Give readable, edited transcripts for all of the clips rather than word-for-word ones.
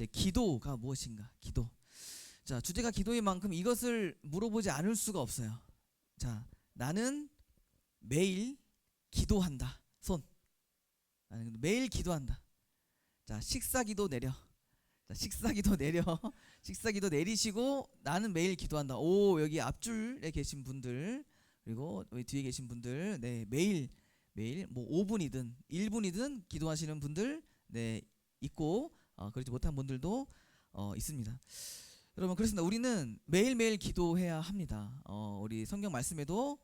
이제 기도가 무엇인가? 기도. 자, 주제가 기도인 만큼 이것을 물어보지 않을 수가 없어요. 자, 나는 매일 기도한다. 손. 나는 매일 기도한다. 자, 식사기도 내려. 자, 식사기도 내려. 식사기도 내리시고 나는 매일 기도한다. 오, 여기 앞줄에 계신 분들, 그리고 여기 뒤에 계신 분들, 네, 매일 뭐 5분이든 1분이든 기도하시는 분들, 네, 있고, 그렇지 못한 분들도 있습니다. 여러분, 그렇습니다. 우리는 매일매일 기도해야 합니다. 우리 성경 말씀에도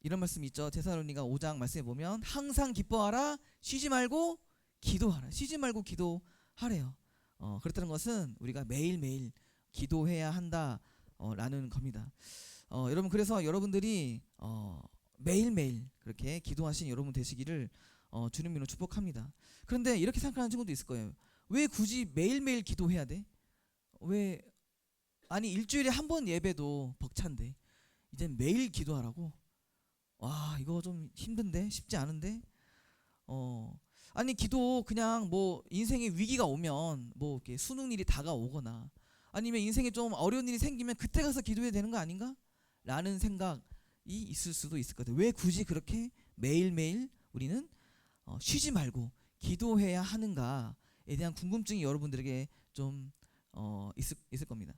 이런 말씀이 있죠. 데살로니가 5장 말씀에 보면 항상 기뻐하라, 쉬지 말고 기도하라. 쉬지 말고 기도하래요. 그렇다는 것은 우리가 매일매일 기도해야 한다 라는 겁니다. 여러분, 그래서 여러분들이 매일매일 그렇게 기도하신 여러분 되시기를 주님 이름으로 축복합니다. 그런데 이렇게 생각하는 친구도 있을 거예요. 왜 굳이 매일매일 기도해야 돼? 왜 아니 일주일에 한 번 예배도 벅찬데 이제 매일 기도하라고? 와, 이거 좀 힘든데, 쉽지 않은데. 아니 기도 그냥 뭐 인생에 위기가 오면 뭐 이렇게 수능일이 다가오거나 아니면 인생에 좀 어려운 일이 생기면 그때 가서 기도해야 되는 거 아닌가? 라는 생각이 있을 수도 있을 것 같아요. 왜 굳이 그렇게 매일매일 우리는 쉬지 말고 기도해야 하는가에 대한 궁금증이 여러분들에게 좀 있을 겁니다.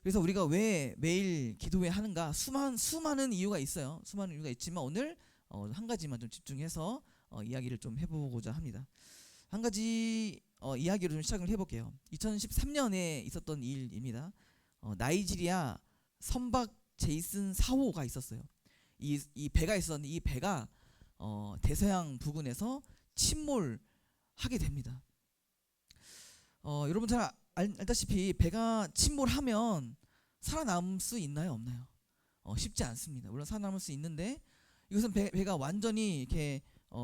그래서 우리가 왜 매일 기도해야 하는가? 수많은 이유가 있어요. 수많은 이유가 있지만 오늘 한 가지만 좀 집중해서 이야기를 좀 해보고자 합니다. 한 가지 이야기로 좀 시작을 해볼게요. 2013년에 있었던 일입니다. 나이지리아 선박 제이슨 4호가 있었어요. 이 배가 있었는데 이 배가 대서양 부근에서 침몰하게 됩니다. 여러분 잘 알다시피 배가 침몰하면 살아남을 수 있나요, 없나요? 쉽지 않습니다. 물론 살아남을 수 있는데 이것은 배가 완전히 이렇게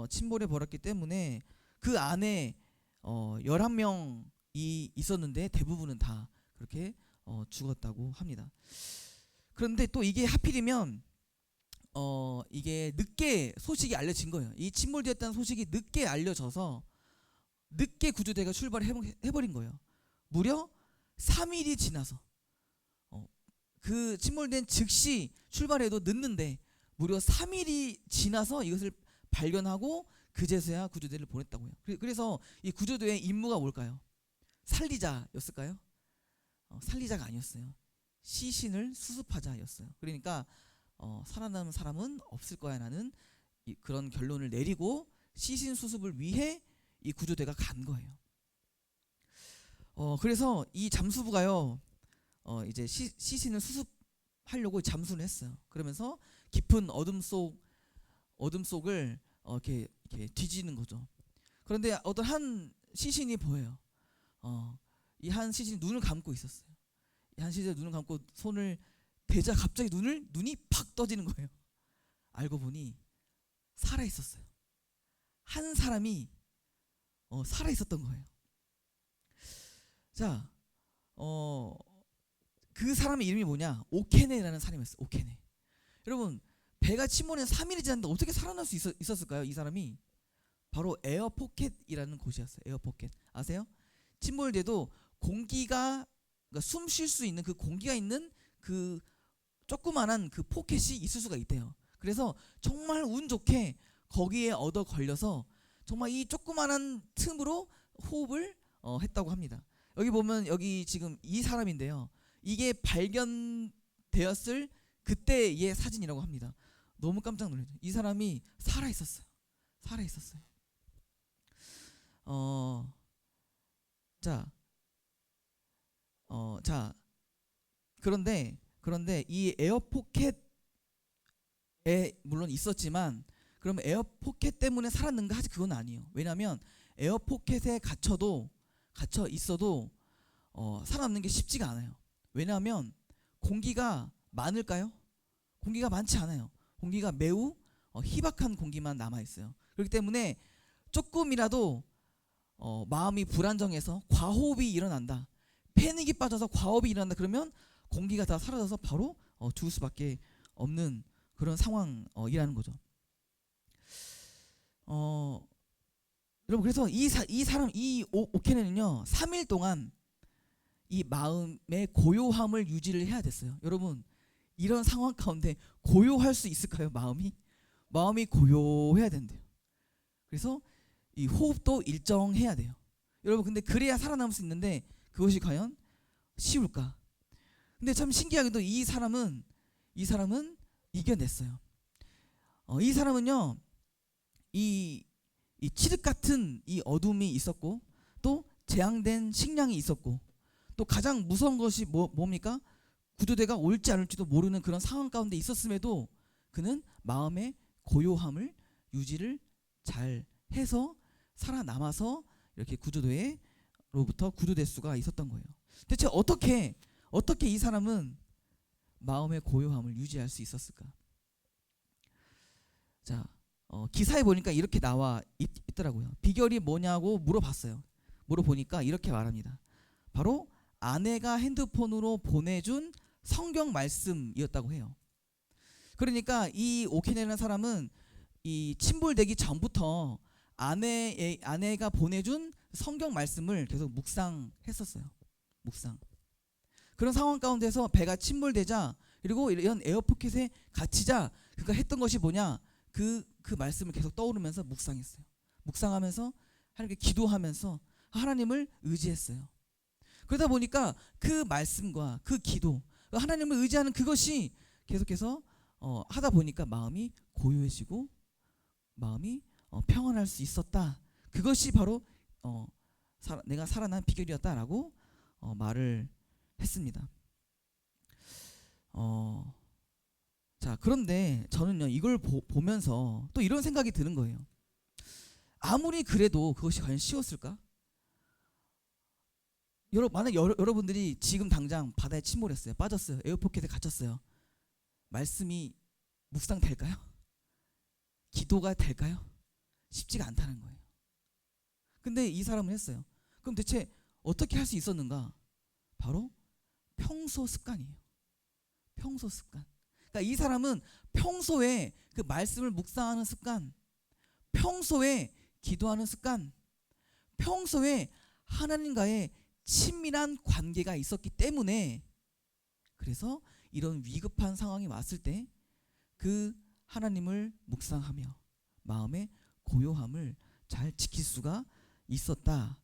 침몰해 버렸기 때문에 그 안에 11명이 있었는데 대부분은 다 그렇게 죽었다고 합니다. 그런데 또 이게 하필이면 이게 늦게 소식이 알려진 거예요. 이 침몰되었다는 소식이 늦게 알려져서 늦게 구조대가 출발해버린 거예요. 무려 3일이 지나서 그 침몰된 즉시 출발해도 늦는데 무려 3일이 지나서 이것을 발견하고 그제서야 구조대를 보냈다고요. 그래서 이 구조대의 임무가 뭘까요? 살리자였을까요? 살리자가 아니었어요. 시신을 수습하자였어요. 그러니까 살아남은 사람은 없을 거야 라는 그런 결론을 내리고 시신 수습을 위해 이 구조대가 간 거예요. 그래서 이 잠수부가요, 이제 시신을 수습하려고 잠수를 했어요. 그러면서 깊은 어둠 속을 이렇게 뒤지는 거죠. 그런데 어떤 한 시신이 보여요. 이 한 시신이 눈을 감고 있었어요. 이 한 시신이 눈을 감고 손을 대자 갑자기 눈이 팍 떠지는 거예요. 알고 보니 살아 있었어요. 한 사람이 살아 있었던 거예요. 자, 그 사람의 이름이 뭐냐? 오케네라는 사람이었어요. 오케네. 여러분, 배가 침몰해서 3일이 지났는데 어떻게 살아날 수 있었을까요? 이 사람이 바로 에어포켓이라는 곳이었어요. 에어포켓 아세요? 침몰돼도 공기가, 그러니까 숨 쉴 수 있는 그 공기가 있는 그 조그만한 그 포켓이 있을 수가 있대요. 그래서 정말 운 좋게 거기에 얻어 걸려서 정말 이 조그만한 틈으로 호흡을 했다고 합니다. 여기 보면 여기 지금 이 사람인데요. 이게 발견되었을 그때의 사진이라고 합니다. 너무 깜짝 놀랐죠. 이 사람이 살아 있었어요. 살아 있었어요. 자, 그런데 이 에어포켓에 물론 있었지만 그럼 에어포켓 때문에 살았는가? 하지 그건 아니에요. 왜냐하면 에어포켓에 갇혀 있어도 살아남는 게 쉽지가 않아요. 왜냐하면 공기가 많을까요? 공기가 많지 않아요. 공기가 매우 희박한 공기만 남아 있어요. 그렇기 때문에 조금이라도 마음이 불안정해서 과호흡이 일어난다, 패닉이 빠져서 과호흡이 일어난다, 그러면 공기가 다 사라져서 바로 죽을 수밖에 없는 그런 상황이라는 거죠. 여러분, 그래서 이 사람 이 오케네는요 3일 동안 이 마음의 고요함을 유지를 해야 됐어요. 여러분, 이런 상황 가운데 고요할 수 있을까요? 마음이 고요해야 된대요. 그래서 이 호흡도 일정해야 돼요. 여러분, 근데 그래야 살아남을 수 있는데 그것이 과연 쉬울까? 근데 참 신기하게도 이 사람은 이겨냈어요. 이 사람은요, 이 칠흑 같은 이 어둠이 있었고, 또 재앙된 식량이 있었고, 또 가장 무서운 것이 뭡니까? 구조대가 올지 않을지도 모르는 그런 상황 가운데 있었음에도 그는 마음의 고요함을 유지를 잘 해서 살아남아서 이렇게 구조대로부터 구조될 수가 있었던 거예요. 대체 어떻게 이 사람은 마음의 고요함을 유지할 수 있었을까? 자, 기사에 보니까 이렇게 나와 있더라고요. 비결이 뭐냐고 물어보니까 이렇게 말합니다. 바로 아내가 핸드폰으로 보내준 성경 말씀이었다고 해요. 그러니까 이 오케네라는 사람은 이 침몰되기 전부터 아내가 보내준 성경 말씀을 계속 묵상했었어요. 묵상. 그런 상황 가운데서 배가 침몰되자, 그리고 이런 에어포켓에 갇히자, 그가 했던 것이 뭐냐? 그 말씀을 계속 떠오르면서 묵상했어요. 묵상하면서 하나님께 기도하면서 하나님을 의지했어요. 그러다 보니까 그 말씀과 그 기도, 하나님을 의지하는 그것이 계속해서 하다 보니까 마음이 고요해지고 마음이 평안할 수 있었다. 그것이 바로 내가 살아난 비결이었다라고 말을 했습니다. 자, 그런데 저는요, 이걸 보면서 또 이런 생각이 드는 거예요. 아무리 그래도 그것이 과연 쉬웠을까? 만약 여러분들이 지금 당장 바다에 침몰했어요. 빠졌어요. 에어포켓에 갇혔어요. 말씀이 묵상될까요? 기도가 될까요? 쉽지가 않다는 거예요. 근데 이 사람은 했어요. 그럼 대체 어떻게 할 수 있었는가? 바로 평소 습관이에요. 평소 습관. 그러니까 이 사람은 평소에 그 말씀을 묵상하는 습관, 평소에 기도하는 습관, 평소에 하나님과의 친밀한 관계가 있었기 때문에, 그래서 이런 위급한 상황이 왔을 때 그 하나님을 묵상하며 마음의 고요함을 잘 지킬 수가 있었다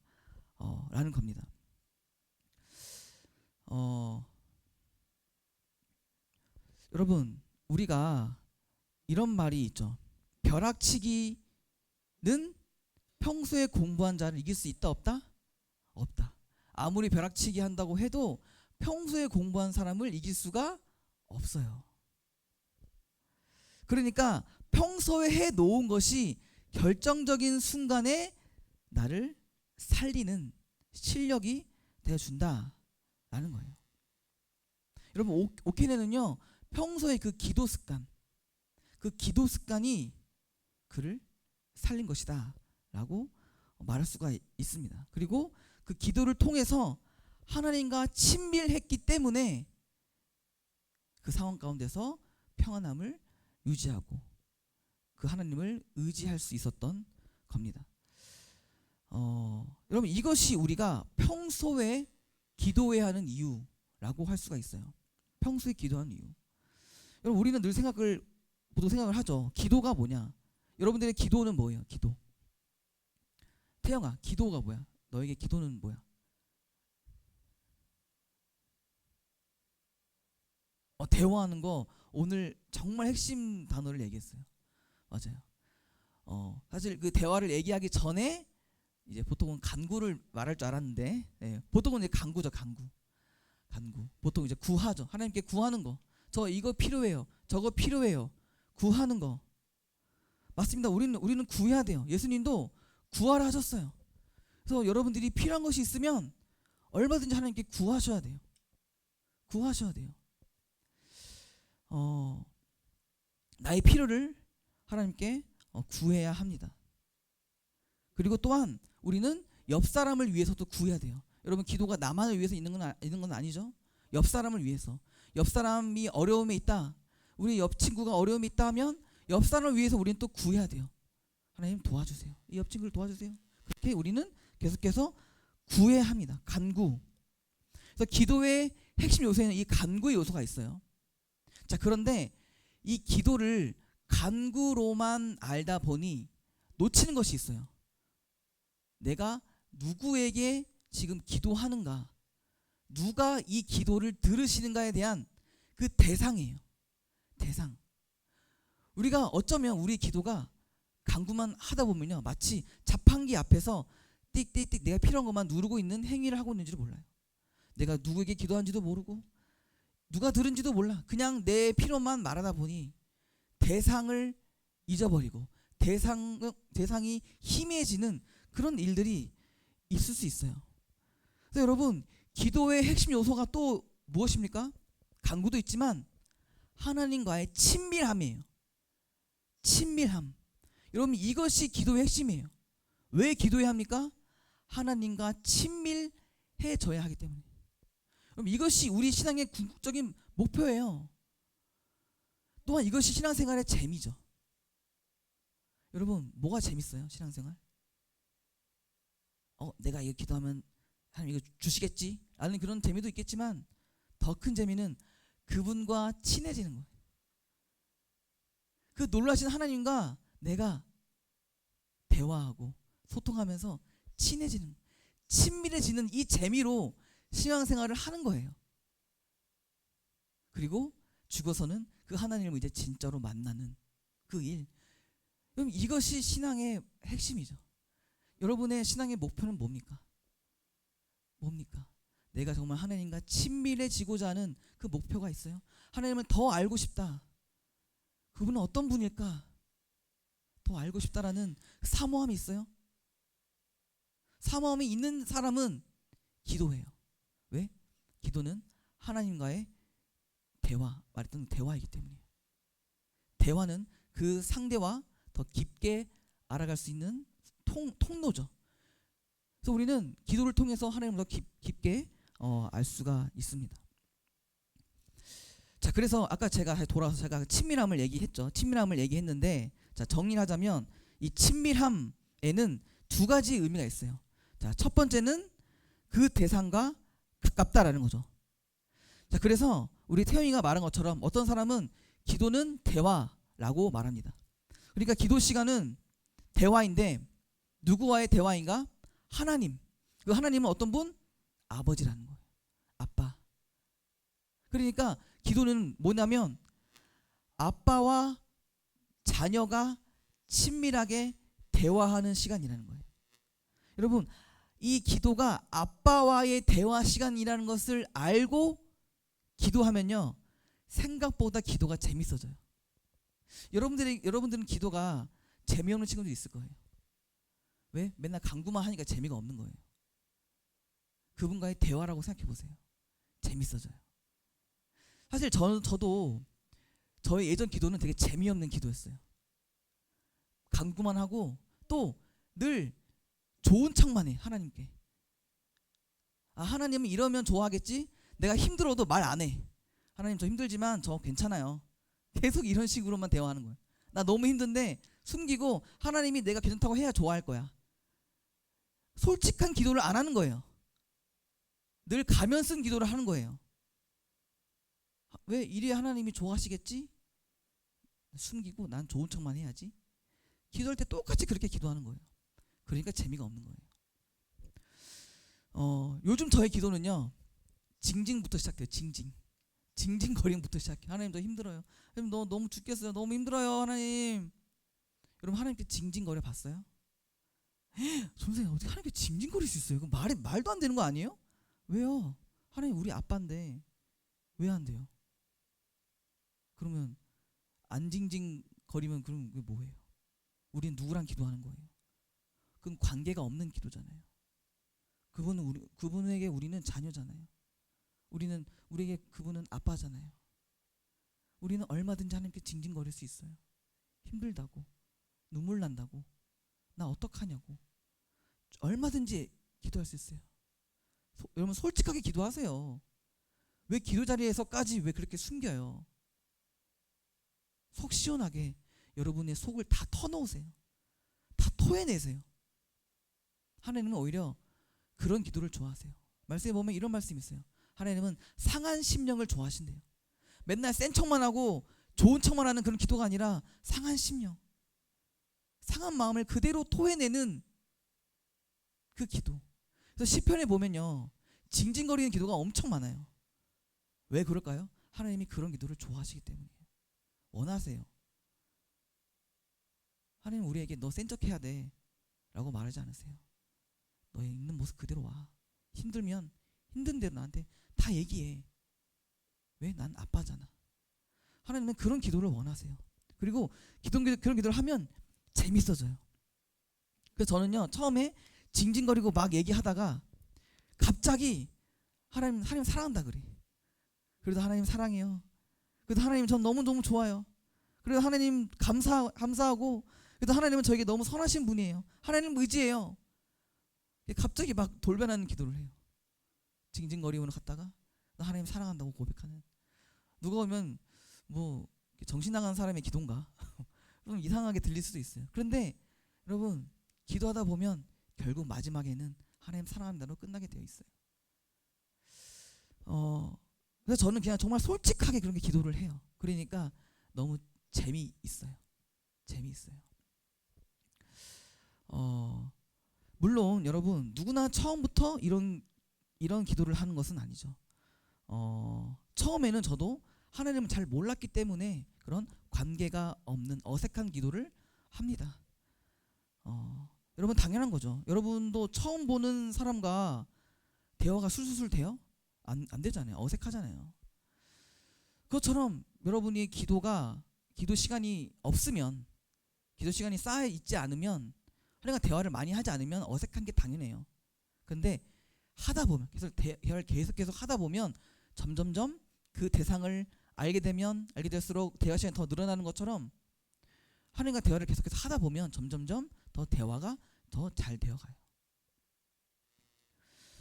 라는 겁니다. 여러분, 우리가 이런 말이 있죠. 벼락치기는 평소에 공부한 자를 이길 수 있다 없다? 없다. 아무리 벼락치기 한다고 해도 평소에 공부한 사람을 이길 수가 없어요. 그러니까 평소에 해놓은 것이 결정적인 순간에 나를 살리는 실력이 되어준다라는 거예요. 여러분, 오케네는요, 평소에 그 기도 습관이 그를 살린 것이다 라고 말할 수가 있습니다. 그리고 그 기도를 통해서 하나님과 친밀했기 때문에 그 상황 가운데서 평안함을 유지하고 그 하나님을 의지할 수 있었던 겁니다. 여러분, 이것이 우리가 평소에 기도해야 하는 이유라고 할 수가 있어요. 평소에 기도하는 이유. 여러분, 우리는 늘 생각을 하죠. 기도가 뭐냐? 여러분들의 기도는 뭐예요? 기도. 태영아, 기도가 뭐야? 너에게 기도는 뭐야? 대화하는 거. 오늘 정말 핵심 단어를 얘기했어요. 맞아요. 사실 그 대화를 얘기하기 전에 이제 보통은 간구를 말할 줄 알았는데, 보통은 이제 간구죠. 간구. 보통 이제 구하죠. 하나님께 구하는 거. 저 이거 필요해요. 저거 필요해요. 구하는 거. 맞습니다. 우리는 구해야 돼요. 예수님도 구하라 하셨어요. 그래서 여러분들이 필요한 것이 있으면 얼마든지 하나님께 구하셔야 돼요. 나의 필요를 하나님께 구해야 합니다. 그리고 또한 우리는 옆 사람을 위해서도 구해야 돼요. 여러분, 기도가 나만을 위해서 있는 건 아니죠. 옆 사람을 위해서. 옆 사람이 어려움에 있다. 우리 옆 친구가 어려움이 있다 하면 옆 사람을 위해서 우리는 또 구해야 돼요. 하나님 도와주세요. 이 옆 친구를 도와주세요. 그렇게 우리는 계속해서 구해야 합니다. 간구. 그래서 기도의 핵심 요소에는 이 간구의 요소가 있어요. 자, 그런데 이 기도를 간구로만 알다 보니 놓치는 것이 있어요. 내가 누구에게 지금 기도하는가, 누가 이 기도를 들으시는가에 대한 그 대상이에요. 대상. 우리가 어쩌면 우리 기도가 간구만 하다 보면요, 마치 자판기 앞에서 띡띡띡 내가 필요한 것만 누르고 있는 행위를 하고 있는지도 몰라요. 내가 누구에게 기도한지도 모르고 누가 들은지도 몰라. 그냥 내 필요만 말하다 보니 대상을 잊어버리고 대상이 희미해지는 그런 일들이 있을 수 있어요. 그래서 여러분, 기도의 핵심 요소가 또 무엇입니까? 간구도 있지만 하나님과의 친밀함이에요. 친밀함. 여러분, 이것이 기도의 핵심이에요. 왜 기도해야 합니까? 하나님과 친밀해져야 하기 때문에. 그럼 이것이 우리 신앙의 궁극적인 목표예요. 또한 이것이 신앙생활의 재미죠. 여러분, 뭐가 재밌어요? 신앙생활? 내가 이거 기도하면 하나님 이거 주시겠지? 라는 그런 재미도 있겠지만 더 큰 재미는 그분과 친해지는 거예요. 그 놀라신 하나님과 내가 대화하고 소통하면서 친해지는, 친밀해지는 이 재미로 신앙생활을 하는 거예요. 그리고 죽어서는 그 하나님을 이제 진짜로 만나는 그 일. 그럼 이것이 신앙의 핵심이죠. 여러분의 신앙의 목표는 뭡니까? 뭡니까? 내가 정말 하나님과 친밀해지고자 하는 그 목표가 있어요. 하나님을 더 알고 싶다. 그분은 어떤 분일까? 더 알고 싶다라는 사모함이 있어요. 사모함이 있는 사람은 기도해요. 왜? 기도는 하나님과의 말했던 대화이기 때문이에요. 대화는 그 상대와 더 깊게 알아갈 수 있는 통로죠. 그래서 우리는 기도를 통해서 하나님을 더 깊게 알 수가 있습니다. 자, 그래서 아까 제가 돌아와서 제가 친밀함을 얘기했죠. 친밀함을 얘기했는데, 자, 정리를 하자면 이 친밀함에는 두 가지 의미가 있어요. 자, 첫 번째는 그 대상과 가깝다라는 거죠. 자, 그래서 우리 태영이가 말한 것처럼 어떤 사람은 기도는 대화라고 말합니다. 그러니까 기도 시간은 대화인데 누구와의 대화인가? 하나님. 그 하나님은 어떤 분? 아버지라는 거예요. 아빠. 그러니까 기도는 뭐냐면 아빠와 자녀가 친밀하게 대화하는 시간이라는 거예요. 여러분, 이 기도가 아빠와의 대화 시간이라는 것을 알고 기도하면요, 생각보다 기도가 재밌어져요. 여러분들은 기도가 재미없는 친구들이 있을 거예요. 왜? 맨날 간구만 하니까 재미가 없는 거예요. 그분과의 대화라고 생각해 보세요. 재밌어져요. 사실 저도 저의 예전 기도는 되게 재미없는 기도였어요. 간구만 하고 또 늘 좋은 척만 해, 하나님께. 하나님은 이러면 좋아하겠지? 내가 힘들어도 말 안 해. 하나님, 저 힘들지만 저 괜찮아요. 계속 이런 식으로만 대화하는 거예요. 나 너무 힘든데 숨기고 하나님이 내가 괜찮다고 해야 좋아할 거야. 솔직한 기도를 안 하는 거예요. 늘 가면 쓴 기도를 하는 거예요. 왜? 이래야 하나님이 좋아하시겠지? 숨기고 난 좋은 척만 해야지. 기도할 때 똑같이 그렇게 기도하는 거예요. 그러니까 재미가 없는 거예요. 요즘 저의 기도는요, 징징부터 시작돼요. 징징거림부터 시작해요. 하나님, 저 힘들어요. 하나님, 너무 죽겠어요. 너무 힘들어요, 하나님. 여러분, 하나님께 징징거려 봤어요? 선생님, 어떻게 하나님께 징징거릴 수 있어요? 말도 안 되는 거 아니에요? 왜요? 하나님 우리 아빠인데 왜 안 돼요? 그러면 안 징징거리면 그럼 그게 뭐예요? 우리는 누구랑 기도하는 거예요? 그건 관계가 없는 기도잖아요. 그분에게 우리는 자녀잖아요. 우리에게 그분은 아빠잖아요. 우리는 얼마든지 하나님께 징징거릴 수 있어요. 힘들다고, 눈물 난다고, 나 어떡하냐고 얼마든지 기도할 수 있어요. 여러분, 솔직하게 기도하세요. 왜 기도 자리에서까지 왜 그렇게 숨겨요? 속 시원하게 여러분의 속을 다 터놓으세요. 다 토해내세요. 하나님은 오히려 그런 기도를 좋아하세요. 말씀에 보면 이런 말씀이 있어요. 하나님은 상한 심령을 좋아하신대요. 맨날 센 척만 하고 좋은 척만 하는 그런 기도가 아니라 상한 심령, 상한 마음을 그대로 토해내는 그 기도. 그래서 시편에 보면요, 징징거리는 기도가 엄청 많아요. 왜 그럴까요? 하나님이 그런 기도를 좋아하시기 때문이에요. 원하세요. 하나님 우리에게 너 센 척해야 돼 라고 말하지 않으세요. 너의 있는 모습 그대로 와. 힘들면 힘든 대로 나한테 다 얘기해. 왜? 난 아빠잖아. 하나님은 그런 기도를 원하세요. 그리고 그런 기도를 하면 재밌어져요. 그래서 저는요, 처음에 징징거리고 막 얘기하다가 갑자기 하나님 사랑한다 그래. 그래도 하나님 사랑해요. 그래도 하나님 전 너무너무 좋아요. 그래도 하나님 감사하고, 그래도 하나님은 저에게 너무 선하신 분이에요. 하나님 의지해요. 갑자기 막 돌변하는 기도를 해요. 징징거리고 갔다가 나 하나님 사랑한다고 고백하는. 누가 오면 뭐 정신 나간 사람의 기도인가 좀 이상하게 들릴 수도 있어요. 그런데 여러분, 기도하다 보면 결국 마지막에는 하나님 사랑한다로 끝나게 되어 있어요. 그래서 저는 그냥 정말 솔직하게 그렇게 기도를 해요. 그러니까 너무 재미있어요. 물론 여러분, 누구나 처음부터 이런 기도를 하는 것은 아니죠. 처음에는 저도 하나님을 잘 몰랐기 때문에 그런 관계가 없는 어색한 기도를 합니다. 여러분, 당연한 거죠. 여러분도 처음 보는 사람과 대화가 술술술 돼요? 안 되잖아요. 어색하잖아요. 그것처럼 여러분이 기도 시간이 없으면, 기도 시간이 쌓여 있지 않으면, 하나님과 대화를 많이 하지 않으면 어색한 게 당연해요. 근데 하다 보면, 대화를 계속 하다 보면 점점점 그 대상을 알게 될수록 대화 시간이 더 늘어나는 것처럼, 하나님과 대화를 계속해서 하다 보면 점점점 더 대화가 더 잘 되어가요.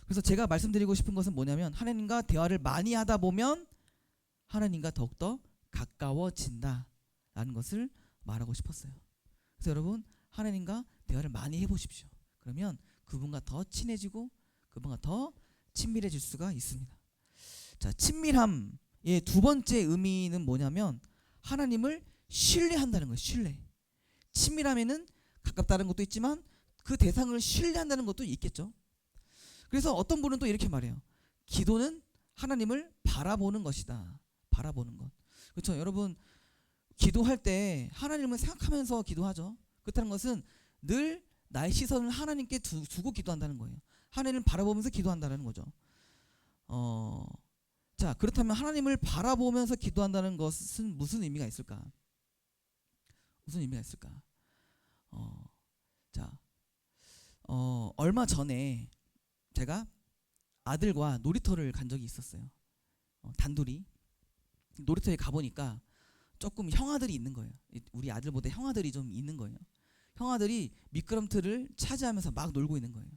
그래서 제가 말씀드리고 싶은 것은 뭐냐면, 하나님과 대화를 많이 하다 보면 하나님과 더욱더 가까워진다라는 것을 말하고 싶었어요. 그래서 여러분, 하나님과 대화를 많이 해보십시오. 그러면 그분과 더 친해지고 그분과 더 친밀해질 수가 있습니다. 자, 친밀함의 두 번째 의미는 뭐냐면 하나님을 신뢰한다는 거예요. 신뢰. 친밀함에는 가깝다는 것도 있지만 그 대상을 신뢰한다는 것도 있겠죠. 그래서 어떤 분은 또 이렇게 말해요. 기도는 하나님을 바라보는 것이다. 바라보는 것. 그렇죠. 여러분, 기도할 때 하나님을 생각하면서 기도하죠. 그렇다는 것은 늘 나의 시선을 하나님께 두고 기도한다는 거예요. 하나님을 바라보면서 기도한다는 거죠. 자, 그렇다면 하나님을 바라보면서 기도한다는 것은 무슨 의미가 있을까? 무슨 의미가 있을까? 얼마 전에 제가 아들과 놀이터를 간 적이 있었어요. 단둘이 놀이터에 가보니까 조금 형아들이 있는 거예요. 우리 아들보다 형아들이 좀 있는 거예요. 형아들이 미끄럼틀을 차지하면서 막 놀고 있는 거예요.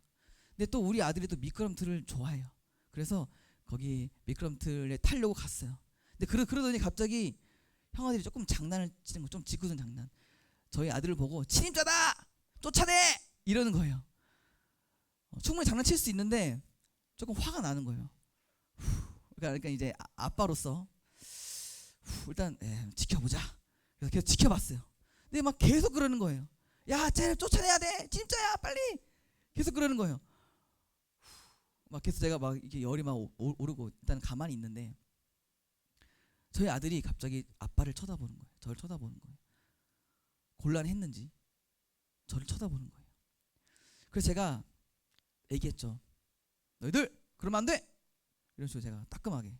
근데 또 우리 아들이 또 미끄럼틀을 좋아해요. 그래서 거기 미끄럼틀에 타려고 갔어요. 근데 그러더니 갑자기 형아들이 조금 장난을 치는 거, 좀 짓궂은 장난. 저희 아들을 보고 침입자다! 쫓아내! 이러는 거예요. 충분히 장난칠 수 있는데 조금 화가 나는 거예요. 그러니까 이제 아빠로서 일단 지켜보자. 그래서 계속 지켜봤어요. 근데 막 계속 그러는 거예요. 야, 쟤를 쫓아내야 돼. 진짜야, 빨리. 계속 그러는 거예요. 막 계속 제가 막 이렇게 열이 막 오르고 일단 가만히 있는데 저희 아들이 갑자기 아빠를 쳐다보는 거예요. 저를 쳐다보는 거예요. 곤란했는지 저를 쳐다보는 거예요. 그래서 제가 얘기했죠. 너희들 그러면 안 돼. 이런 식으로 제가 따끔하게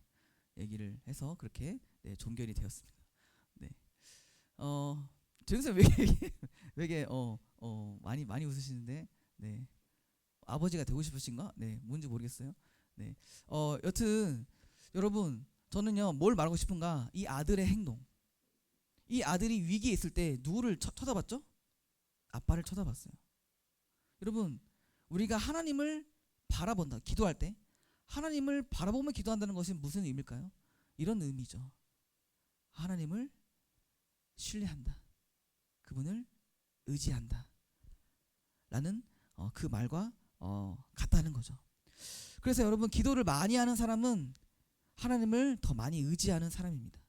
얘기를 해서 그렇게 종결이 되었습니다. 네. 저기서 왜 많이 웃으시는데, 네. 아버지가 되고 싶으신가? 네, 뭔지 모르겠어요. 네. 여튼 여러분, 저는요 뭘 말하고 싶은가? 이 아들의 행동. 이 아들이 위기에 있을 때 누구를 쳐다봤죠? 아빠를 쳐다봤어요. 여러분, 우리가 하나님을 바라본다. 기도할 때 하나님을 바라보며 기도한다는 것이 무슨 의미일까요? 이런 의미죠. 하나님을 신뢰한다. 그분을 의지한다. 라는 그 말과 같다는 거죠. 그래서 여러분, 기도를 많이 하는 사람은 하나님을 더 많이 의지하는 사람입니다.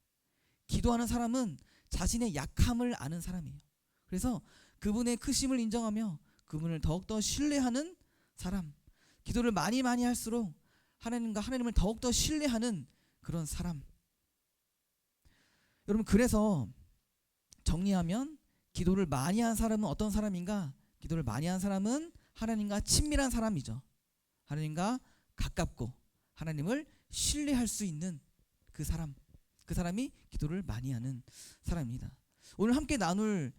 기도하는 사람은 자신의 약함을 아는 사람이에요. 그래서 그분의 크심을 인정하며 그분을 더욱더 신뢰하는 사람, 기도를 많이 할수록 하나님을 더욱더 신뢰하는 그런 사람. 여러분, 그래서 정리하면 기도를 많이 한 사람은 어떤 사람인가? 기도를 많이 한 사람은 하나님과 친밀한 사람이죠. 하나님과 가깝고 하나님을 신뢰할 수 있는 그 사람이 기도를 많이 하는 사람입니다. 오늘 함께 나눌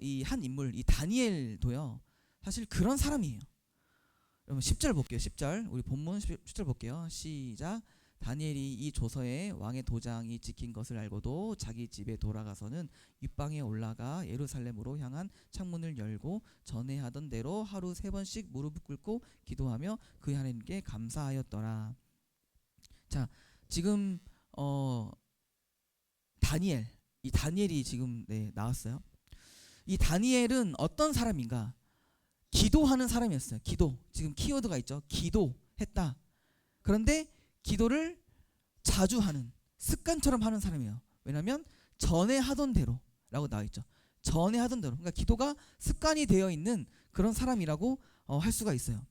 이 한 인물, 이 다니엘도요, 사실 그런 사람이에요. 여러분 10절 볼게요. 10절, 우리 본문 10절 볼게요. 시작. 다니엘이 이 조서에 왕의 도장이 찍힌 것을 알고도 자기 집에 돌아가서는 윗방에 올라가 예루살렘으로 향한 창문을 열고 전에 하던 대로 하루 3번씩 무릎을 꿇고 기도하며 그 하나님께 감사하였더라. 자, 지금 이 다니엘이 지금 나왔어요. 이 다니엘은 어떤 사람인가? 기도하는 사람이었어요. 기도. 지금 키워드가 있죠. 기도했다. 그런데 기도를 자주 하는, 습관처럼 하는 사람이에요. 왜냐하면 전에 하던 대로라고 나와 있죠. 전에 하던 대로. 그러니까 기도가 습관이 되어 있는 그런 사람이라고 할 수가 있어요.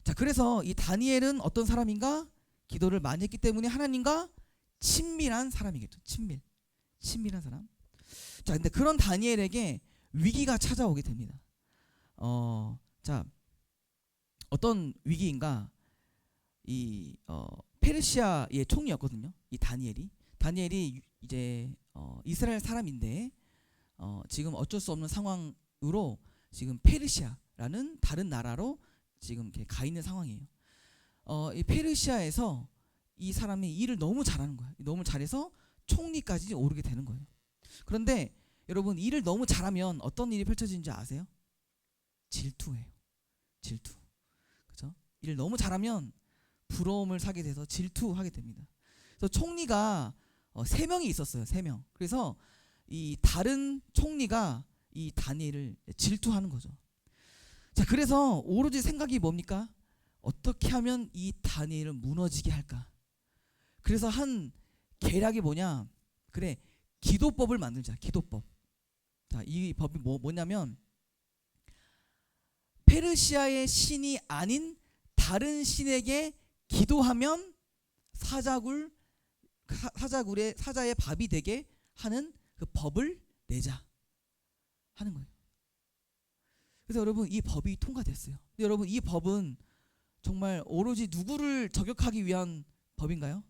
자, 그래서 이 다니엘은 어떤 사람인가? 기도를 많이 했기 때문에 하나님과 친밀한 사람이겠죠. 친밀한 사람. 자, 근데 그런 다니엘에게 위기가 찾아오게 됩니다. 자, 어떤 위기인가? 이 페르시아의 총리였거든요. 이 다니엘이 이제 이스라엘 사람인데 지금 어쩔 수 없는 상황으로 지금 페르시아라는 다른 나라로 지금 이렇게 가 있는 상황이에요. 이 페르시아에서 이 사람이 일을 너무 잘하는 거예요. 너무 잘해서 총리까지 오르게 되는 거예요. 그런데 여러분, 일을 너무 잘하면 어떤 일이 펼쳐지는지 아세요? 질투예요. 질투. 그렇죠? 일을 너무 잘하면 부러움을 사게 돼서 질투하게 됩니다. 그래서 총리가 3명이 있었어요. 3명. 그래서 이 다른 총리가 이 다니엘을 질투하는 거죠. 자, 그래서 오로지 생각이 뭡니까? 어떻게 하면 이 다니엘을 무너지게 할까? 그래서 한 계략이 뭐냐? 그래, 기도법을 만들자. 기도법. 자, 이 법이 뭐냐면 페르시아의 신이 아닌 다른 신에게 기도하면 사자의 밥이 되게 하는 그 법을 내자 하는 거예요. 그래서 여러분, 이 법이 통과됐어요. 근데 여러분, 이 법은 정말 오로지 누구를 저격하기 위한 법인가요?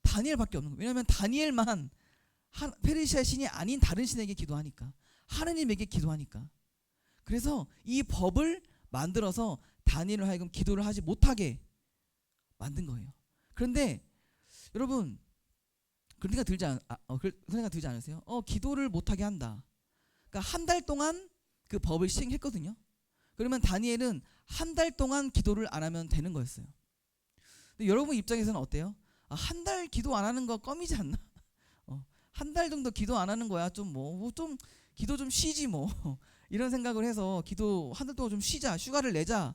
다니엘밖에 없는 거예요. 왜냐하면 다니엘만 페르시아 신이 아닌 다른 신에게 기도하니까, 하느님에게 기도하니까. 그래서 이 법을 만들어서 다니엘을 하여금 기도를 하지 못하게 만든 거예요. 그런데 여러분, 그런 생각 들지 않으세요? 기도를 못하게 한다. 그러니까 한 달 동안 그 법을 시행했거든요. 그러면 다니엘은 한 달 동안 기도를 안 하면 되는 거였어요. 근데 여러분 입장에서는 어때요? 한 달 기도 안 하는 거 껌이지 않나? 한 달 정도 기도 안 하는 거야. 좀 기도 좀 쉬지 뭐. 이런 생각을 해서 기도 한 달 동안 좀 쉬자, 휴가를 내자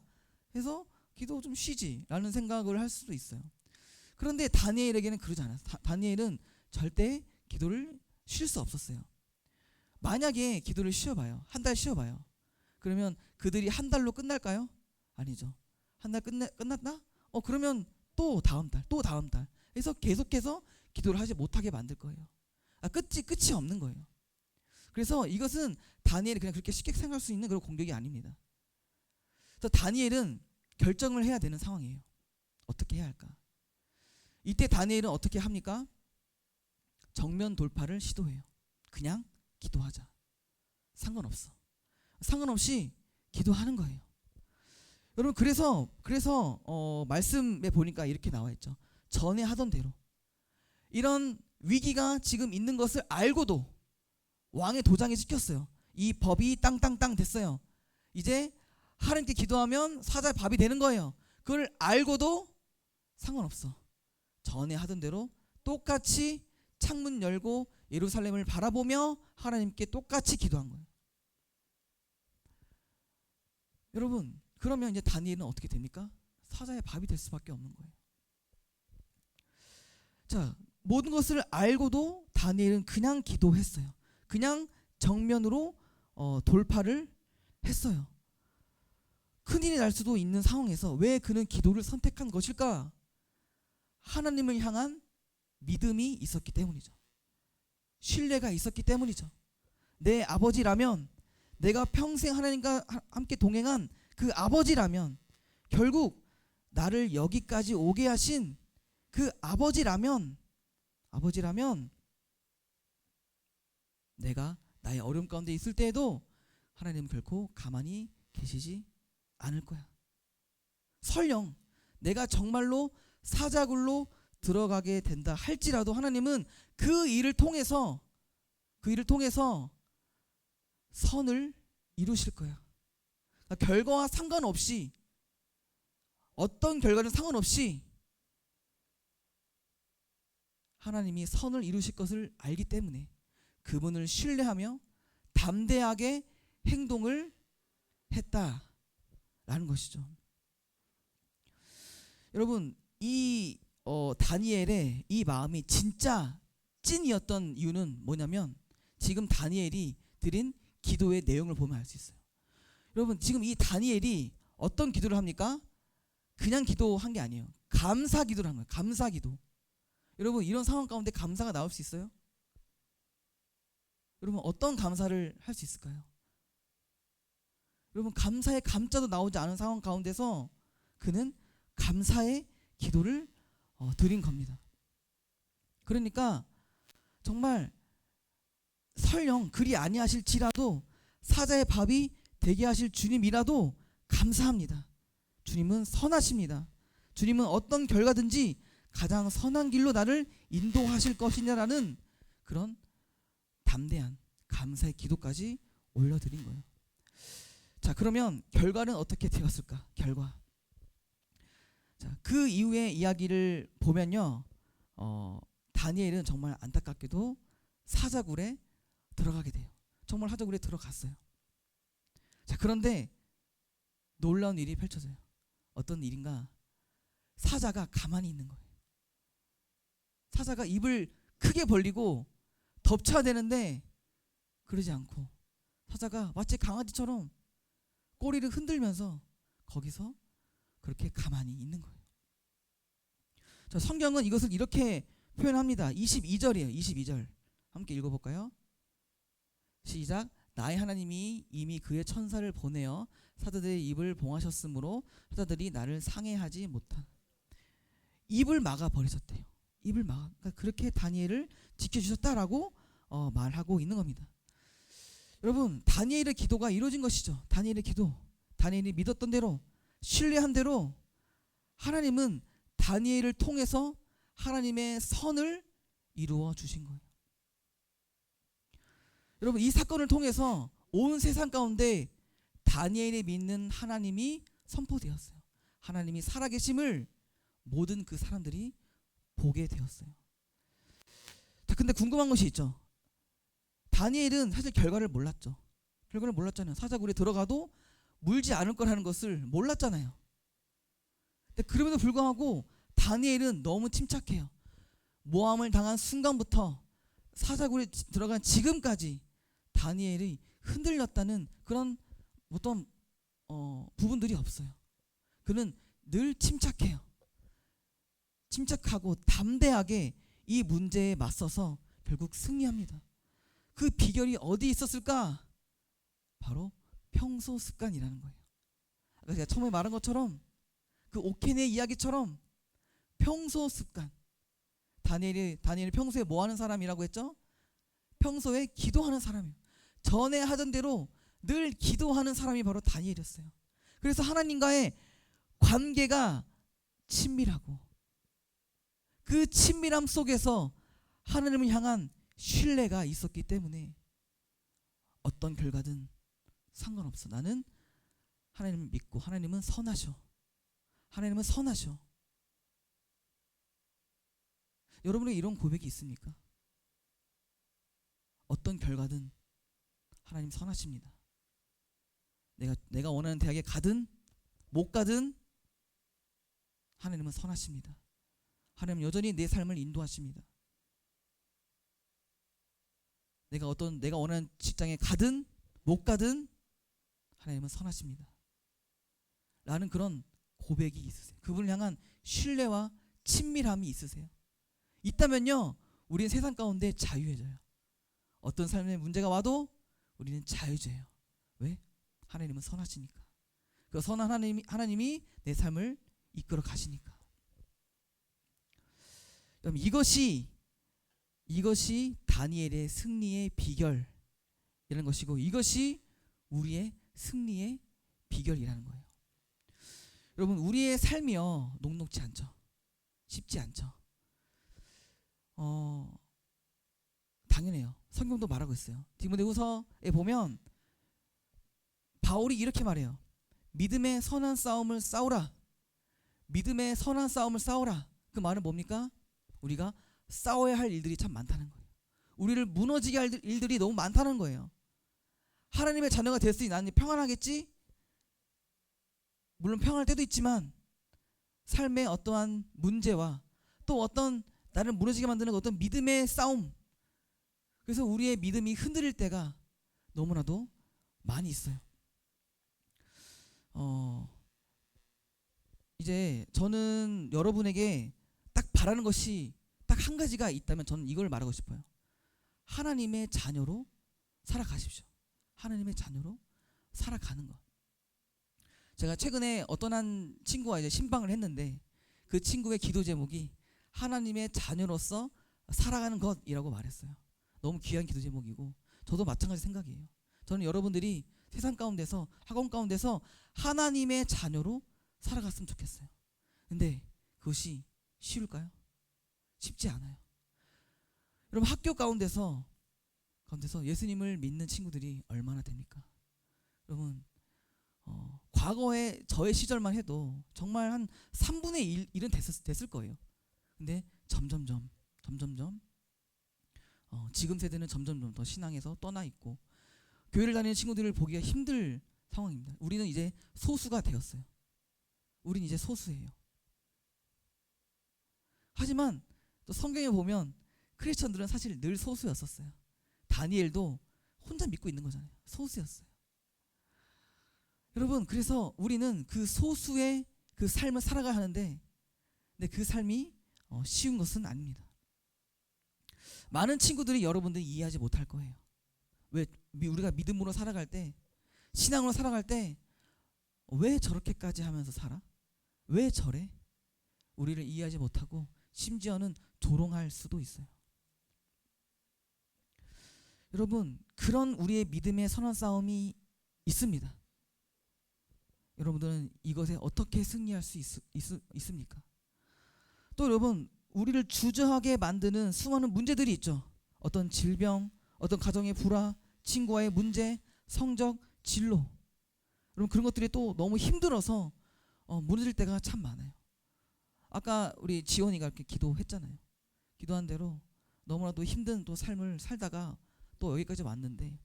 해서 기도 좀 쉬지라는 생각을 할 수도 있어요. 그런데 다니엘에게는 그러지 않았어요. 다니엘은 절대 기도를 쉴 수 없었어요. 만약에 기도를 쉬어봐요. 한 달 쉬어봐요. 그러면 그들이 한 달로 끝날까요? 아니죠. 한 달 끝났나? 그러면 또 다음 달, 또 다음 달 해서 계속해서 기도를 하지 못하게 만들 거예요. 끝이 없는 거예요. 그래서 이것은 다니엘이 그냥 그렇게 쉽게 생각할 수 있는 그런 공격이 아닙니다. 그래서 다니엘은 결정을 해야 되는 상황이에요. 어떻게 해야 할까? 이때 다니엘은 어떻게 합니까? 정면 돌파를 시도해요. 그냥 기도하자. 상관없어. 상관없이 기도하는 거예요. 여러분, 그래서 말씀에 보니까 이렇게 나와 있죠. 전에 하던 대로. 이런 위기가 지금 있는 것을 알고도 왕의 도장에 찍혔어요. 이 법이 땅땅땅 됐어요. 이제 하나님께 기도하면 사자의 밥이 되는 거예요. 그걸 알고도 상관없어. 전에 하던 대로 똑같이 창문 열고 예루살렘을 바라보며 하나님께 똑같이 기도한 거예요. 여러분, 그러면 이제 다니엘은 어떻게 됩니까? 사자의 밥이 될 수밖에 없는 거예요. 자, 모든 것을 알고도 다니엘은 그냥 기도했어요. 그냥 정면으로 돌파를 했어요. 큰일이 날 수도 있는 상황에서 왜 그는 기도를 선택한 것일까? 하나님을 향한 믿음이 있었기 때문이죠. 신뢰가 있었기 때문이죠. 내 아버지라면, 내가 평생 하나님과 함께 동행한 그 아버지라면, 결국 나를 여기까지 오게 하신 그 아버지라면 내가 나의 어려움 가운데 있을 때에도 하나님은 결코 가만히 계시지 않을 거야. 설령 내가 정말로 사자굴로 들어가게 된다 할지라도 하나님은 그 일을 통해서 선을 이루실 거야. 그러니까 결과와 상관없이, 어떤 결과는 상관없이 하나님이 선을 이루실 것을 알기 때문에 그분을 신뢰하며 담대하게 행동을 했다라는 것이죠. 여러분, 이 다니엘의 이 마음이 진짜 찐이었던 이유는 뭐냐면, 지금 다니엘이 드린 기도의 내용을 보면 알 수 있어요. 여러분, 지금 이 다니엘이 어떤 기도를 합니까? 그냥 기도한 게 아니에요. 감사 기도를 한 거예요. 감사 기도. 여러분, 이런 상황 가운데 감사가 나올 수 있어요? 여러분, 어떤 감사를 할 수 있을까요? 여러분, 감사의 감자도 나오지 않은 상황 가운데서 그는 감사의 기도를 드린 겁니다. 그러니까 정말 설령 그리 아니하실지라도 사자의 밥이 되게 하실 주님이라도 감사합니다. 주님은 선하십니다. 주님은 어떤 결과든지 가장 선한 길로 나를 인도하실 것이냐라는 그런 담대한 감사의 기도까지 올려드린 거예요. 자, 그러면 결과는 어떻게 되었을까? 결과. 자, 그 이후의 이야기를 보면요, 다니엘은 정말 안타깝게도 사자굴에 들어가게 돼요. 정말 사자굴에 들어갔어요. 자, 그런데 놀라운 일이 펼쳐져요. 어떤 일인가? 사자가 가만히 있는 거예요. 사자가 입을 크게 벌리고 덮쳐야 되는데 그러지 않고 사자가 마치 강아지처럼 꼬리를 흔들면서 거기서 그렇게 가만히 있는 거예요. 자, 성경은 이것을 이렇게 표현합니다. 22절이에요. 22절 함께 읽어볼까요? 시작. 나의 하나님이 이미 그의 천사를 보내어 사자들의 입을 봉하셨으므로 사자들이 나를 상해하지 못한. 입을 막아 버리셨대요. 입을 막아. 그러니까 그렇게 다니엘을 지켜주셨다라고 말하고 있는 겁니다. 여러분, 다니엘의 기도가 이루어진 것이죠. 다니엘의 기도, 다니엘이 믿었던 대로, 신뢰한 대로 하나님은 다니엘을 통해서 하나님의 선을 이루어 주신 거예요. 여러분, 이 사건을 통해서 온 세상 가운데 다니엘이 믿는 하나님이 선포되었어요. 하나님이 살아계심을 모든 그 사람들이 보게 되었어요. 자, 근데 궁금한 것이 있죠. 다니엘은 사실 결과를 몰랐죠. 결과를 몰랐잖아요. 사자굴에 들어가도 물지 않을 거라는 것을 몰랐잖아요. 근데 그럼에도 불구하고 다니엘은 너무 침착해요. 모함을 당한 순간부터 사자굴에 들어간 지금까지 다니엘이 흔들렸다는 그런 어떤 부분들이 없어요. 그는 늘 침착해요. 침착하고 담대하게 이 문제에 맞서서 결국 승리합니다. 그 비결이 어디 있었을까? 바로 평소 습관이라는 거예요. 아까 제가 처음에 말한 것처럼 그 오케네 이야기처럼 평소 습관. 다니엘이 평소에 뭐 하는 사람이라고 했죠? 평소에 기도하는 사람이에요. 전에 하던 대로 늘 기도하는 사람이 바로 다니엘이었어요. 그래서 하나님과의 관계가 친밀하고 그 친밀함 속에서 하나님을 향한 신뢰가 있었기 때문에 어떤 결과든 상관없어. 나는 하나님을 믿고 하나님은 선하셔. 하나님은 선하셔. 여러분에게 이런 고백이 있습니까? 어떤 결과든 하나님 선하십니다. 내가 원하는 대학에 가든 못 가든 하나님은 선하십니다. 하나님은 여전히 내 삶을 인도하십니다. 내가 원하는 직장에 가든 못 가든 하나님은 선하십니다. 라는 그런 고백이 있으세요. 그분을 향한 신뢰와 친밀함이 있으세요. 있다면요, 우리는 세상 가운데 자유해져요. 어떤 삶의 문제가 와도 우리는 자유해져요. 왜? 하나님은 선하시니까. 그 선한 하나님이 내 삶을 이끌어 가시니까. 그럼 이것이 다니엘의 승리의 비결이라는 것이고, 이것이 우리의 승리의 비결이라는 거예요. 여러분, 우리의 삶이요, 녹록지 않죠. 쉽지 않죠. 당연해요. 성경도 말하고 있어요. 디모데후서에 보면 바울이 이렇게 말해요. 믿음의 선한 싸움을 싸우라. 믿음의 선한 싸움을 싸우라. 그 말은 뭡니까? 우리가 싸워야 할 일들이 참 많다는 거예요. 우리를 무너지게 할 일들이 너무 많다는 거예요. 하나님의 자녀가 됐으니 나는 평안하겠지? 물론 평안할 때도 있지만 삶의 어떠한 문제와 또 어떤 나를 무너지게 만드는 어떤 믿음의 싸움, 그래서 우리의 믿음이 흔들릴 때가 너무나도 많이 있어요. 이제 저는 여러분에게 딱 바라는 것이 딱 한 가지가 있다면 저는 이걸 말하고 싶어요. 하나님의 자녀로 살아가십시오. 하나님의 자녀로 살아가는 것. 제가 최근에 어떤 한 친구와 이제 신방을 했는데 그 친구의 기도 제목이 하나님의 자녀로서 살아가는 것이라고 말했어요. 너무 귀한 기도 제목이고 저도 마찬가지 생각이에요. 저는 여러분들이 세상 가운데서 학원 가운데서 하나님의 자녀로 살아갔으면 좋겠어요. 근데 그것이 쉬울까요? 쉽지 않아요. 여러분, 학교 가운데서 예수님을 믿는 친구들이 얼마나 됩니까? 여러분, 과거에 저의 시절만 해도 정말 한 3분의 1은 됐을 거예요. 근데 점점점 지금 세대는 점점점 더 신앙에서 떠나 있고 교회를 다니는 친구들을 보기가 힘들 상황입니다. 우리는 이제 소수가 되었어요. 우린 이제 소수예요. 하지만 또 성경에 보면 크리스천들은 사실 늘 소수였었어요. 다니엘도 혼자 믿고 있는 거잖아요. 소수였어요. 여러분, 그래서 우리는 그 소수의 그 삶을 살아가야 하는데, 근데 그 삶이 쉬운 것은 아닙니다. 많은 친구들이 여러분들이 이해하지 못할 거예요. 왜? 우리가 믿음으로 살아갈 때, 신앙으로 살아갈 때 왜 저렇게까지 하면서 살아? 왜 저래? 우리를 이해하지 못하고 심지어는 조롱할 수도 있어요. 여러분, 그런 우리의 믿음의 선한 싸움이 있습니다. 여러분들은 이것에 어떻게 승리할 수 있습니까? 또 여러분, 우리를 주저하게 만드는 수많은 문제들이 있죠. 어떤 질병, 어떤 가정의 불화, 친구와의 문제, 성적, 진로. 여러분, 그런 것들이 또 너무 힘들어서 무너질 때가 참 많아요. 아까 우리 지원이가 이렇게 기도했잖아요. 기도한 대로 너무나도 힘든 또 삶을 살다가 또 여기까지 왔는데,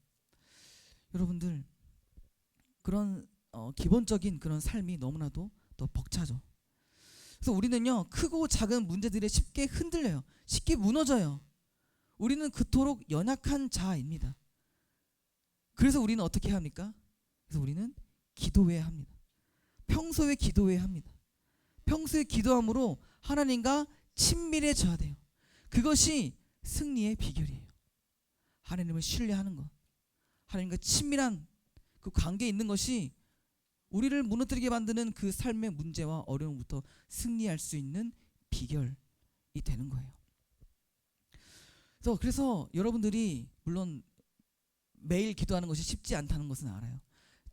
여러분들 그런 기본적인 그런 삶이 너무나도 또 벅차죠. 그래서 우리는요, 크고 작은 문제들에 쉽게 흔들려요. 쉽게 무너져요. 우리는 그토록 연약한 자입니다. 그래서 우리는 어떻게 해야 합니까? 그래서 우리는 기도해야 합니다. 평소에 기도해야 합니다. 평소에 기도함으로 하나님과 친밀해져야 돼요. 그것이 승리의 비결이에요. 하나님을 신뢰하는 것, 하나님과 친밀한 그 관계에 있는 것이 우리를 무너뜨리게 만드는 그 삶의 문제와 어려움부터 승리할 수 있는 비결이 되는 거예요. 그래서 여러분들이 물론 매일 기도하는 것이 쉽지 않다는 것은 알아요.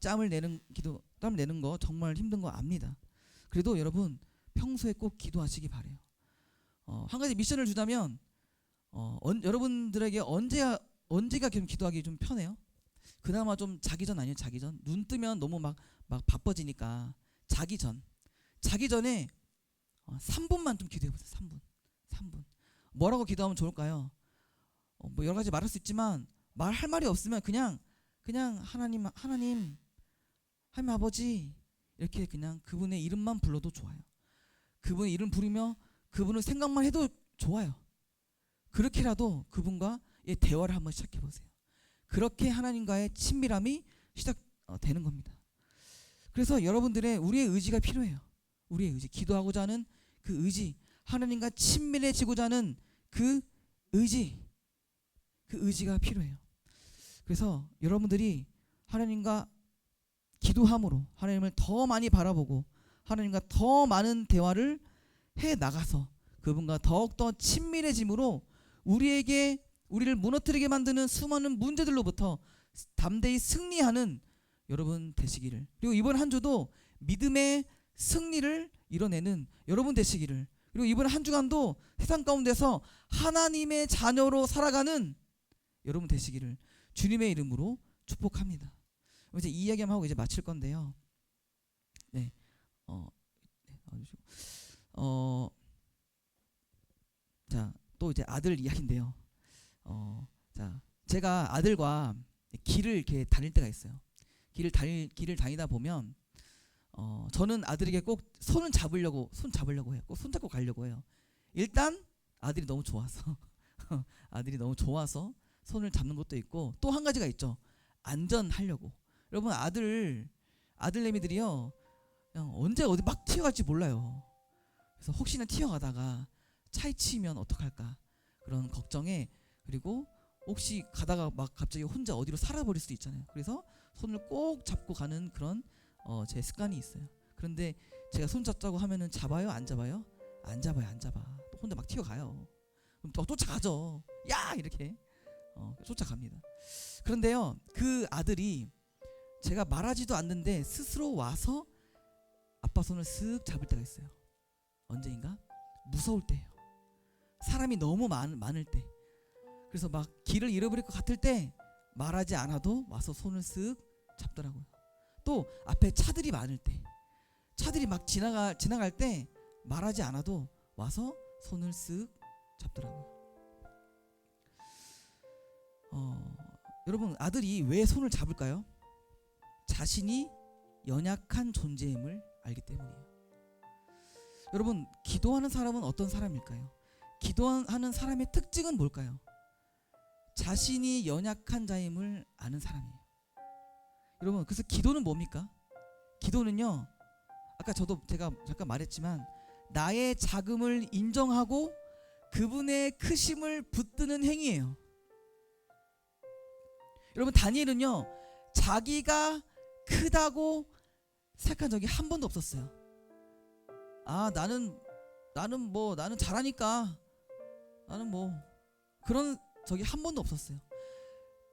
땀 내는 거 정말 힘든 거 압니다. 그래도 여러분, 평소에 꼭 기도하시기 바래요. 한 가지 미션을 주자면 여러분들에게 언제가 그럼 기도하기 좀 편해요? 그나마 좀 자기 전 아니에요? 자기 전? 눈 뜨면 너무 막 바빠지니까 자기 전에 3분만 좀 기도해 보세요. 3분. 뭐라고 기도하면 좋을까요? 뭐 여러 가지 말할 수 있지만 말할 말이 없으면 그냥 하나님 아버지 이렇게 그냥 그분의 이름만 불러도 좋아요. 그분의 이름 부르며 그분을 생각만 해도 좋아요. 그렇게라도 그분과 대화를 한번 시작해 보세요. 그렇게 하나님과의 친밀함이 시작되는 겁니다. 그래서 여러분들의 우리의 의지가 필요해요. 우리의 의지, 기도하고자 하는 그 의지, 하나님과 친밀해지고자 하는 그 의지가 필요해요. 그래서 여러분들이 하나님과 기도함으로 하나님을 더 많이 바라보고 하나님과 더 많은 대화를 해 나가서 그분과 더욱더 친밀해짐으로 우리를 무너뜨리게 만드는 수많은 문제들로부터 담대히 승리하는 여러분 되시기를, 그리고 이번 한 주도 믿음의 승리를 이뤄내는 여러분 되시기를, 그리고 이번 한 주간도 세상 가운데서 하나님의 자녀로 살아가는 여러분 되시기를 주님의 이름으로 축복합니다. 이제 이 이야기만 하고 이제 마칠 건데요. 네, 자, 또 이제 아들 이야기인데요. 자, 제가 아들과 길을 이렇게 다닐 때가 있어요. 길을 다니다 보면 저는 아들에게 꼭 손 잡으려고 해요. 꼭 손 잡고 가려고 해요. 일단 아들이 너무 좋아서 아들이 너무 좋아서 손을 잡는 것도 있고, 또 한 가지가 있죠. 안전하려고. 여러분, 아들내미들이요, 그냥 언제 어디 막 튀어갈지 몰라요. 그래서 혹시나 튀어가다가 차에 치면 어떡할까 그런 걱정에, 그리고 혹시 가다가 막 갑자기 혼자 어디로 살아버릴 수도 있잖아요. 그래서 손을 꼭 잡고 가는 그런 제 습관이 있어요. 그런데 제가 손 잡자고 하면은 잡아요? 안 잡아요? 안 잡아요. 안 잡아. 또 혼자 막 튀어가요. 그럼 또 쫓아가죠. 야! 이렇게 쫓아갑니다. 그런데요, 그 아들이 제가 말하지도 않는데 스스로 와서 아빠 손을 쓱 잡을 때가 있어요. 언제인가? 무서울 때예요. 사람이 너무 많을 때. 그래서 막 길을 잃어버릴 것 같을 때 말하지 않아도 와서 손을 쓱 잡더라고요. 또 앞에 차들이 많을 때, 차들이 막 지나갈 때 말하지 않아도 와서 손을 쓱 잡더라고요. 여러분, 아들이 왜 손을 잡을까요? 자신이 연약한 존재임을 알기 때문이에요. 여러분, 기도하는 사람은 어떤 사람일까요? 기도하는 사람의 특징은 뭘까요? 자신이 연약한 자임을 아는 사람이에요. 여러분, 그래서 기도는 뭡니까? 기도는요, 아까 제가 잠깐 말했지만 나의 작음을 인정하고 그분의 크심을 붙드는 행위예요. 여러분, 다니엘은요, 자기가 크다고 생각한 적이 한 번도 없었어요. 나는 잘하니까 나는 그런 적이 한 번도 없었어요.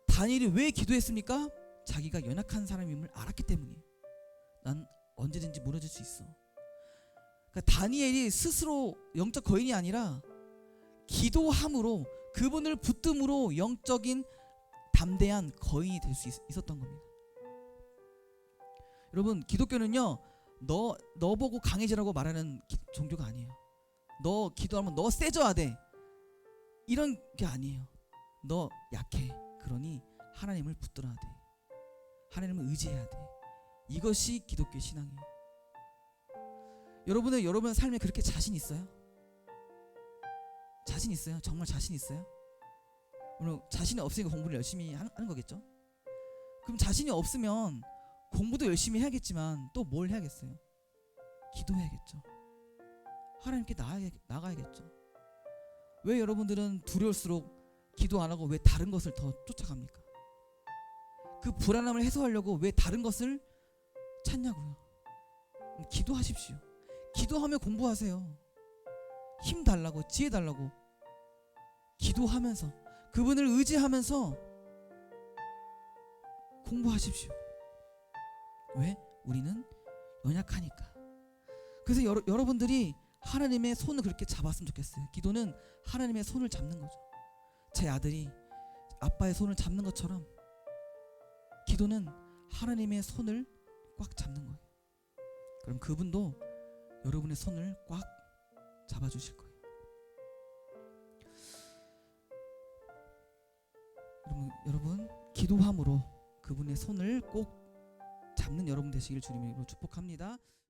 다니엘이 왜 기도했습니까? 자기가 연약한 사람임을 알았기 때문이에요. 난 언제든지 무너질 수 있어. 그러니까 다니엘이 스스로 영적 거인이 아니라 기도함으로, 그분을 붙듦으로 영적인 담대한 거인이 될 수 있었던 겁니다. 여러분, 기독교는요, 너 보고 강해지라고 말하는 종교가 아니에요. 너 기도하면 너 세져야 돼, 이런 게 아니에요. 너 약해, 그러니 하나님을 붙들어야 돼, 하나님을 의지해야 돼. 이것이 기독교 신앙이에요. 여러분의 삶에 그렇게 자신 있어요? 자신 있어요? 정말 자신 있어요? 오늘 자신이 없으니까 공부를 열심히 하는 거겠죠? 그럼 자신이 없으면 공부도 열심히 해야겠지만 또 뭘 해야겠어요? 기도해야겠죠. 하나님께 나가야겠죠. 왜 여러분들은 두려울수록 기도 안 하고 왜 다른 것을 더 쫓아갑니까? 그 불안함을 해소하려고 왜 다른 것을 찾냐고요. 기도하십시오. 기도하며 공부하세요. 힘 달라고, 지혜 달라고. 기도하면서, 그분을 의지하면서 공부하십시오. 왜? 우리는 연약하니까. 그래서 여러분들이 하나님의 손을 그렇게 잡았으면 좋겠어요. 기도는 하나님의 손을 잡는 거죠. 제 아들이 아빠의 손을 잡는 것처럼 기도는 하나님의 손을 꽉 잡는 거예요. 그럼 그분도 여러분의 손을 꽉 잡아주실 거예요. 여러분, 기도함으로 그분의 손을 꼭 잡는 여러분 되시길 주님의 이름으로 축복합니다.